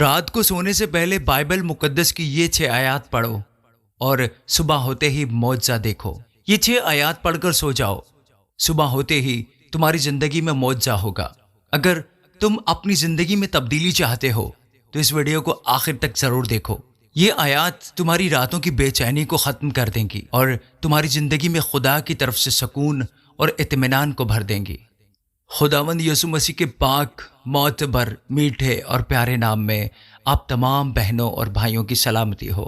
رات کو سونے سے پہلے بائبل مقدس کی یہ 6 آیات پڑھو اور صبح ہوتے ہی معجزہ دیکھو۔ یہ 6 آیات پڑھ کر سو جاؤ، صبح ہوتے ہی تمہاری زندگی میں معجزہ ہوگا۔ اگر تم اپنی زندگی میں تبدیلی چاہتے ہو تو اس ویڈیو کو آخر تک ضرور دیکھو۔ یہ آیات تمہاری راتوں کی بے چینی کو ختم کر دیں گی اور تمہاری زندگی میں خدا کی طرف سے سکون اور اطمینان کو بھر دیں گی۔ خداوند یسوع مسیح کے پاک، معتبر، میٹھے اور پیارے نام میں آپ تمام بہنوں اور بھائیوں کی سلامتی ہو۔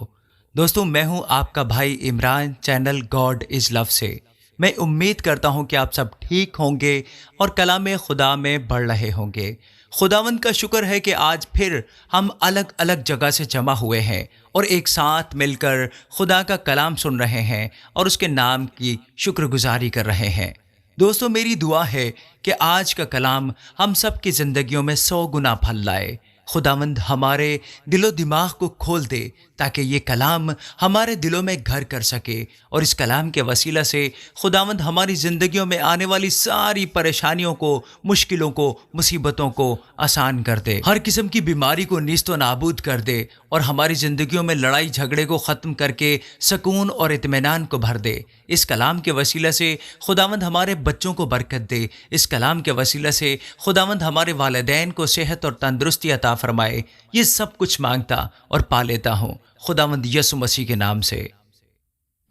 دوستو، میں ہوں آپ کا بھائی عمران، چینل گاڈ از لو سے۔ میں امید کرتا ہوں کہ آپ سب ٹھیک ہوں گے اور کلام خدا میں بڑھ رہے ہوں گے۔ خداوند کا شکر ہے کہ آج پھر ہم الگ الگ جگہ سے جمع ہوئے ہیں اور ایک ساتھ مل کر خدا کا کلام سن رہے ہیں اور اس کے نام کی شکر گزاری کر رہے ہیں۔ دوستو، میری دعا ہے کہ آج کا کلام ہم سب کی زندگیوں میں 100 گنا پھل لائے۔ خداوند ہمارے دل و دماغ کو کھول دے تاکہ یہ کلام ہمارے دلوں میں گھر کر سکے، اور اس کلام کے وسیلہ سے خداوند ہماری زندگیوں میں آنے والی ساری پریشانیوں کو، مشکلوں کو، مصیبتوں کو آسان کر دے، ہر قسم کی بیماری کو نیست و نابود کر دے اور ہماری زندگیوں میں لڑائی جھگڑے کو ختم کر کے سکون اور اطمینان کو بھر دے۔ اس کلام کے وسیلہ سے خداوند ہمارے بچوں کو برکت دے۔ اس کلام کے وسیلہ سے خداوند ہمارے والدین کو صحت اور تندرستی عطا فرمائے۔ یہ سب کچھ مانگتا اور پا لیتا ہوں خداوند یسوع مسیح کے نام سے،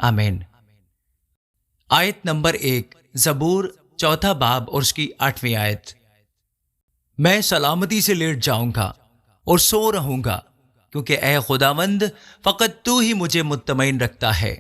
آمین۔ آیت نمبر 1، زبور 4 باب اور اس کی 8ویں آیت۔ میں سلامتی سے لیٹ جاؤں گا اور سو رہوں گا، کیونکہ اے خداوند فقط تو ہی مجھے مطمئن رکھتا ہے۔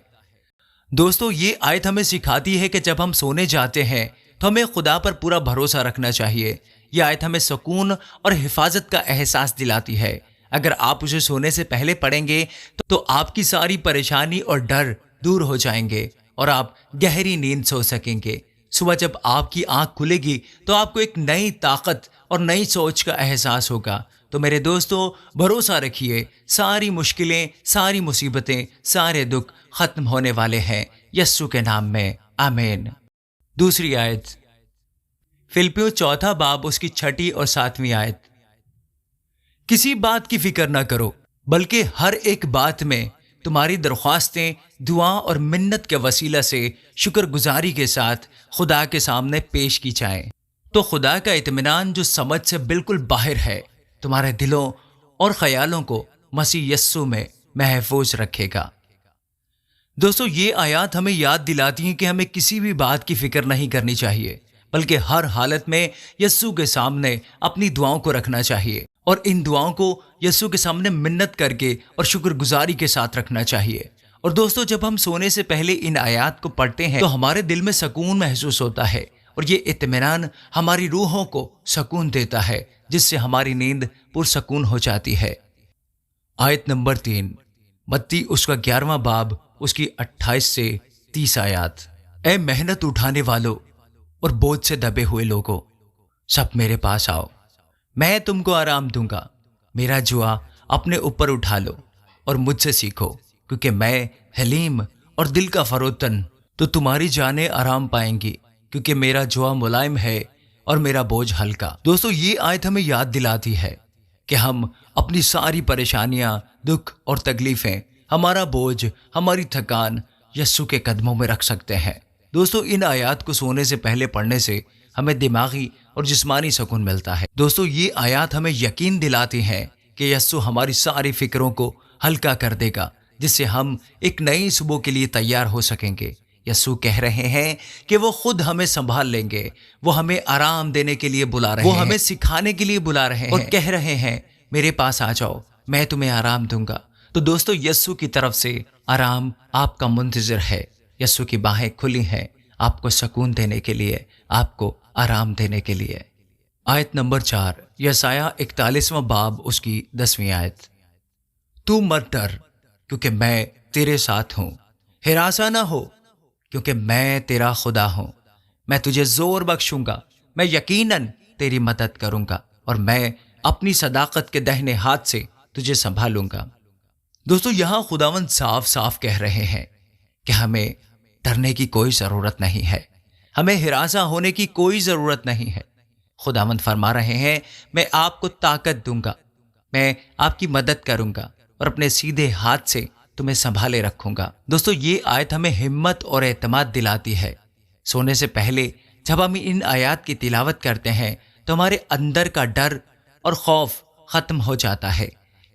دوستو، یہ آیت ہمیں سکھاتی ہے کہ جب ہم سونے جاتے ہیں تو ہمیں خدا پر پورا بھروسہ رکھنا چاہیے۔ یہ آیت ہمیں سکون اور حفاظت کا احساس دلاتی ہے۔ اگر آپ اسے سونے سے پہلے پڑھیں گے تو آپ کی ساری پریشانی اور ڈر دور ہو جائیں گے اور آپ گہری نیند سو سکیں گے۔ صبح جب آپ کی آنکھ کھلے گی تو آپ کو ایک نئی طاقت اور نئی سوچ کا احساس ہوگا۔ تو میرے دوستو، بھروسہ رکھیے، ساری مشکلیں، ساری مصیبتیں، سارے دکھ ختم ہونے والے ہیں یسوع کے نام میں، آمین۔ دوسری آیت، فلپیوں 4 باب اس کی 6 اور 7ویں آیت۔ کسی بات کی فکر نہ کرو، بلکہ ہر ایک بات میں تمہاری درخواستیں دعا اور منت کے وسیلہ سے شکر گزاری کے ساتھ خدا کے سامنے پیش کی جائیں، تو خدا کا اطمینان جو سمجھ سے بالکل باہر ہے تمہارے دلوں اور خیالوں کو مسیح یسوع میں محفوظ رکھے گا۔ دوستو، یہ آیات ہمیں یاد دلاتی ہیں کہ ہمیں کسی بھی بات کی فکر نہیں کرنی چاہیے، بلکہ ہر حالت میں یسوع کے سامنے اپنی دعاؤں کو رکھنا چاہیے، اور ان دعاؤں کو یسوع کے سامنے منت کر کے اور شکر گزاری کے ساتھ رکھنا چاہیے۔ اور دوستو، جب ہم سونے سے پہلے ان آیات کو پڑھتے ہیں تو ہمارے دل میں سکون محسوس ہوتا ہے، اور یہ اطمینان ہماری روحوں کو سکون دیتا ہے، جس سے ہماری نیند پرسکون ہو جاتی ہے۔ آیت نمبر 3، متی اس کا 11واں باب اس کی 28 سے 30 آیات۔ اے محنت اٹھانے والوں اور بوجھ سے دبے ہوئے لوگوں، سب میرے پاس آؤ، میں تم کو آرام دوں گا۔ میرا جوا اپنے اوپر اٹھا لو اور مجھ سے سیکھو، کیونکہ میں حلیم اور دل کا فروتن، تو تمہاری جانیں آرام پائیں گی، کیونکہ میرا جوا ملائم ہے اور میرا بوجھ ہلکا۔ دوستو، یہ آیت ہمیں یاد دلاتی ہے کہ ہم اپنی ساری پریشانیاں، دکھ اور تکلیفیں، ہمارا بوجھ، ہماری تھکان یسوع کے قدموں میں رکھ سکتے ہیں۔ دوستو، ان آیات کو سونے سے پہلے پڑھنے سے ہمیں دماغی اور جسمانی سکون ملتا ہے۔ دوستو، یہ آیات ہمیں یقین دلاتی ہیں کہ یسوع ہماری ساری فکروں کو ہلکا کر دے گا، جس سے ہم ایک نئی صبح کے لیے تیار ہو سکیں گے۔ یسوع کہہ رہے ہیں کہ وہ خود ہمیں سنبھال لیں گے، وہ ہمیں آرام دینے کے لیے بلا رہے ہیں، وہ ہمیں سکھانے کے لیے بلا رہے ہیں اور کہہ رہے ہیں میرے پاس آ جاؤ، میں تمہیں آرام دوں گا۔ تو دوستو، یسوع کی طرف سے آرام آپ کا منتظر ہے۔ یسوع کی باہیں کھلی ہیں آپ کو سکون دینے کے لیے، آپ کو آرام دینے کے لیے۔ آیت نمبر 4، یسایہ 41واں باب اس کی 10ویں آیت۔ تو مت ڈر، کیونکہ میں تیرے ساتھ ہوں، ہراساں نہ ہو، کیونکہ میں تیرا خدا ہوں۔ میں تجھے زور بخشوں گا، میں یقیناً تیری مدد کروں گا، اور میں اپنی صداقت کے دہنے ہاتھ سے تجھے سنبھالوں گا۔ دوستو، یہاں خداوند صاف صاف کہہ رہے ہیں کہ ہمیں ڈرنے کی کوئی ضرورت نہیں ہے، ہمیں ہراساں ہونے کی کوئی ضرورت نہیں ہے۔ خداوند فرما رہے ہیں میں آپ کو طاقت دوں گا، میں آپ کی مدد کروں گا اور اپنے سیدھے ہاتھ سے تمہیں سنبھالے رکھوں گا۔ دوستو یہ آیت ہمیں ہمت اور اعتماد دلاتی ہے۔ سونے سے پہلے جب ہم ان آیات کی تلاوت کرتے ہیں تو ہمارے اندر کا ڈر اور خوف ختم ہو جاتا ہے۔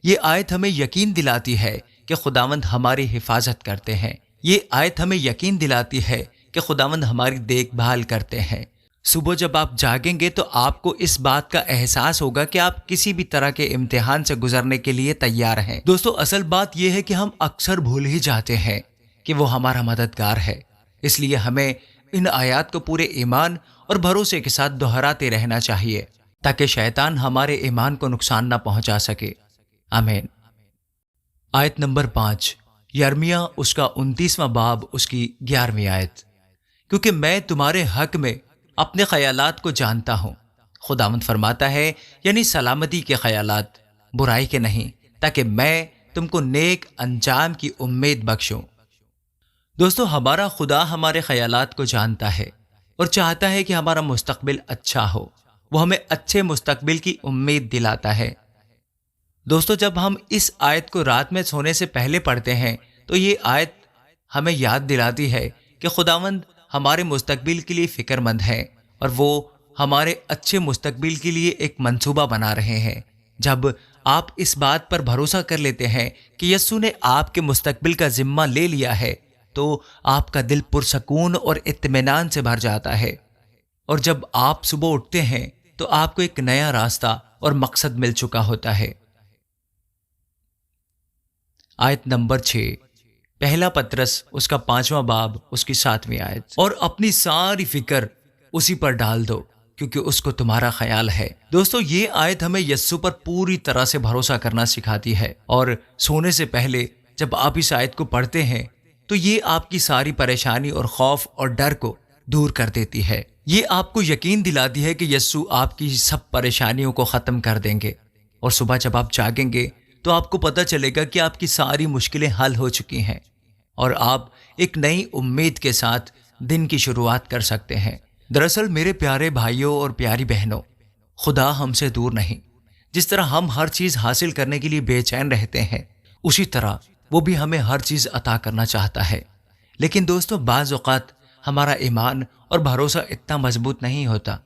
یہ آیت ہمیں یقین دلاتی ہے کہ خداوند ہماری حفاظت کرتے ہیں۔ یہ آیت ہمیں یقین دلاتی ہے کہ خداوند ہماری دیکھ بھال کرتے ہیں۔ صبح جب آپ جاگیں گے تو آپ کو اس بات کا احساس ہوگا کہ آپ کسی بھی طرح کے امتحان سے گزرنے کے لیے تیار ہیں۔ دوستو اصل بات یہ ہے کہ ہم اکثر بھول ہی جاتے ہیں کہ وہ ہمارا مددگار ہے۔ اس لیے ہمیں ان آیات کو پورے ایمان اور بھروسے کے ساتھ دہراتے رہنا چاہیے تاکہ شیطان ہمارے ایمان کو نقصان نہ پہنچا سکے۔ آمین۔ آیت نمبر 5، یرمیہ اس کا 29واں باب اس کی 11ویں آیت۔ کیونکہ میں تمہارے حق میں اپنے خیالات کو جانتا ہوں، خداوند فرماتا ہے، یعنی سلامتی کے خیالات، برائی کے نہیں، تاکہ میں تم کو نیک انجام کی امید بخشوں۔ دوستو ہمارا خدا ہمارے خیالات کو جانتا ہے اور چاہتا ہے کہ ہمارا مستقبل اچھا ہو۔ وہ ہمیں اچھے مستقبل کی امید دلاتا ہے۔ دوستو جب ہم اس آیت کو رات میں سونے سے پہلے پڑھتے ہیں تو یہ آیت ہمیں یاد دلاتی ہے کہ خداوند ہمارے مستقبل کے لیے فکر مند ہے اور وہ ہمارے اچھے مستقبل کے لیے ایک منصوبہ بنا رہے ہیں۔ جب آپ اس بات پر بھروسہ کر لیتے ہیں کہ یسوع نے آپ کے مستقبل کا ذمہ لے لیا ہے تو آپ کا دل پرسکون اور اطمینان سے بھر جاتا ہے، اور جب آپ صبح اٹھتے ہیں تو آپ کو ایک نیا راستہ اور مقصد مل چکا ہوتا ہے۔ آیت نمبر 6، پہلا پطرس اس کا 5واں باب اس کی 7ویں آیت۔ اور اپنی ساری فکر اسی پر ڈال دو کیونکہ اس کو تمہارا خیال ہے۔ دوستو یہ آیت ہمیں یسوع پر پوری طرح سے بھروسہ کرنا سکھاتی ہے، اور سونے سے پہلے جب آپ اس آیت کو پڑھتے ہیں تو یہ آپ کی ساری پریشانی اور خوف اور ڈر کو دور کر دیتی ہے۔ یہ آپ کو یقین دلاتی ہے کہ یسوع آپ کی سب پریشانیوں کو ختم کر دیں گے، اور صبح جب آپ جاگیں گے تو آپ کو پتہ چلے گا کہ آپ کی ساری مشکلیں حل ہو چکی ہیں اور آپ ایک نئی امید کے ساتھ دن کی شروعات کر سکتے ہیں۔ دراصل میرے پیارے بھائیوں اور پیاری بہنوں، خدا ہم سے دور نہیں۔ جس طرح ہم ہر چیز حاصل کرنے کے لیے بے چین رہتے ہیں، اسی طرح وہ بھی ہمیں ہر چیز عطا کرنا چاہتا ہے۔ لیکن دوستو بعض اوقات ہمارا ایمان اور بھروسہ اتنا مضبوط نہیں ہوتا،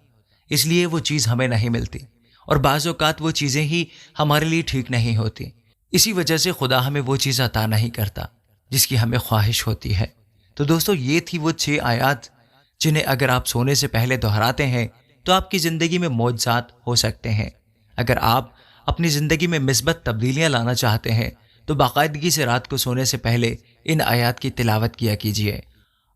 اس لیے وہ چیز ہمیں نہیں ملتی، اور بعض اوقات وہ چیزیں ہی ہمارے لیے ٹھیک نہیں ہوتی۔ اسی وجہ سے خدا ہمیں وہ چیز عطا نہیں کرتا جس کی ہمیں خواہش ہوتی ہے۔ تو دوستو یہ تھی وہ 6 آیات جنہیں اگر آپ سونے سے پہلے دہراتے ہیں تو آپ کی زندگی میں معجزات ہو سکتے ہیں۔ اگر آپ اپنی زندگی میں مثبت تبدیلیاں لانا چاہتے ہیں تو باقاعدگی سے رات کو سونے سے پہلے ان آیات کی تلاوت کیا کیجیے۔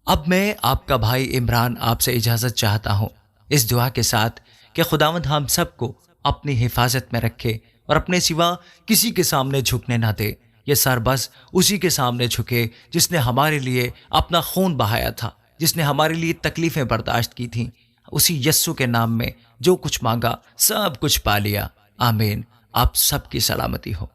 اب میں آپ کا بھائی عمران آپ سے اجازت چاہتا ہوں اس دعا کے ساتھ کہ خداوند ہم سب کو اپنی حفاظت میں رکھے اور اپنے سوا کسی کے سامنے جھکنے نہ دے۔ یہ سر بس اسی کے سامنے جھکے جس نے ہمارے لیے اپنا خون بہایا تھا، جس نے ہمارے لیے تکلیفیں برداشت کی تھیں۔ اسی یسوع کے نام میں جو کچھ مانگا سب کچھ پا لیا۔ آمین۔ آپ سب کی سلامتی ہو۔